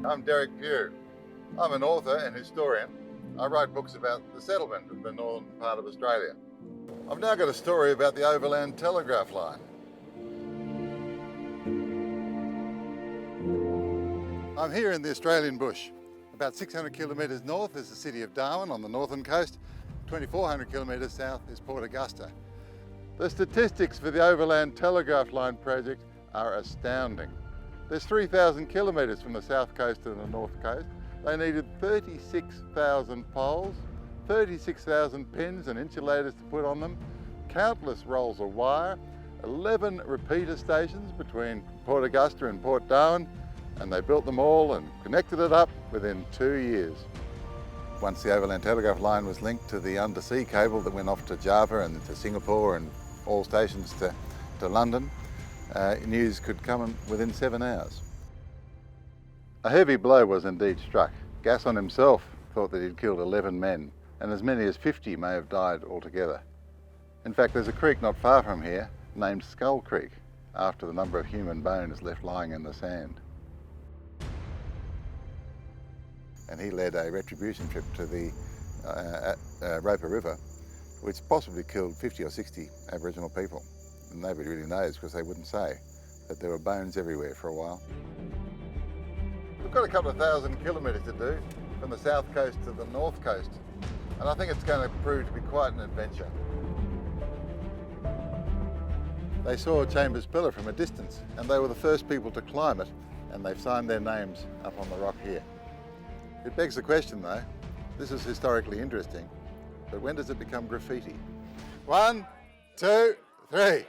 I'm Derek Pugh. I'm an author and historian. I write books about the settlement of the northern part of Australia. I've now got a story about the overland telegraph line. I'm here in the Australian bush. About 600 kilometres north is the city of Darwin on the northern coast. 2,400 kilometres south is Port Augusta. The statistics for the overland telegraph line project are astounding. There's 3,000 kilometres from the south coast to the north coast. They needed 36,000 poles, 36,000 pins and insulators to put on them, countless rolls of wire, 11 repeater stations between Port Augusta and Port Darwin, and they built them all and connected it up within 2 years. Once the overland telegraph line was linked to the undersea cable that went off to Java and to Singapore and all stations to London, news could come within 7 hours. A heavy blow was indeed struck. Gasson himself thought that he'd killed 11 men, and as many as 50 may have died altogether. In fact, there's a creek not far from here named Skull Creek, after the number of human bones left lying in the sand. And he led a retribution trip to the Roper River, which possibly killed 50 or 60 Aboriginal people. And nobody really knows because they wouldn't say, but there were bones everywhere for a while. We've got a couple of thousand kilometres to do from the south coast to the north coast, and I think it's going to prove to be quite an adventure. They saw Chambers Pillar from a distance, and they were the first people to climb it, and they've signed their names up on the rock here. It begs the question though, this is historically interesting, but when does it become graffiti? 1, 2, 3.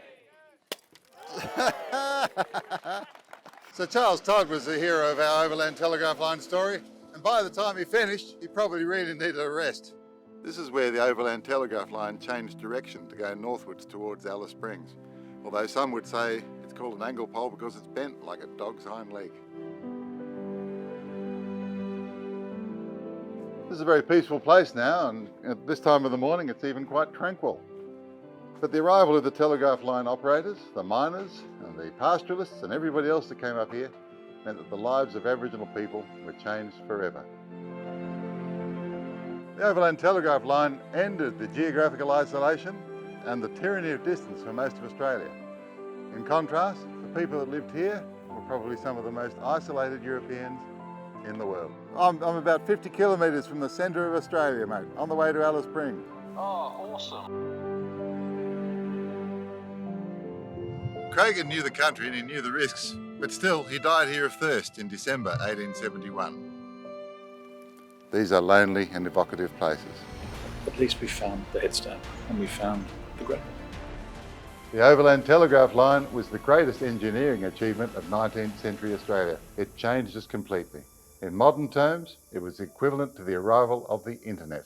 Sir Charles Todd was the hero of our overland telegraph line story, and by the time he finished, he probably really needed a rest. This is where the overland telegraph line changed direction to go northwards towards Alice Springs, although some would say it's called an angle pole because it's bent like a dog's hind leg. This is a very peaceful place now, and at this time of the morning it's even quite tranquil. But the arrival of the telegraph line operators, the miners and the pastoralists and everybody else that came up here meant that the lives of Aboriginal people were changed forever. The overland telegraph line ended the geographical isolation and the tyranny of distance for most of Australia. In contrast, the people that lived here were probably some of the most isolated Europeans in the world. I'm about 50 kilometres from the centre of Australia, mate, on the way to Alice Springs. Oh, awesome. Craig knew the country and he knew the risks, but still he died here of thirst in December 1871. These are lonely and evocative places. At least we found the headstone and we found the grave. The overland telegraph line was the greatest engineering achievement of 19th century Australia. It changed us completely. In modern terms, it was equivalent to the arrival of the internet.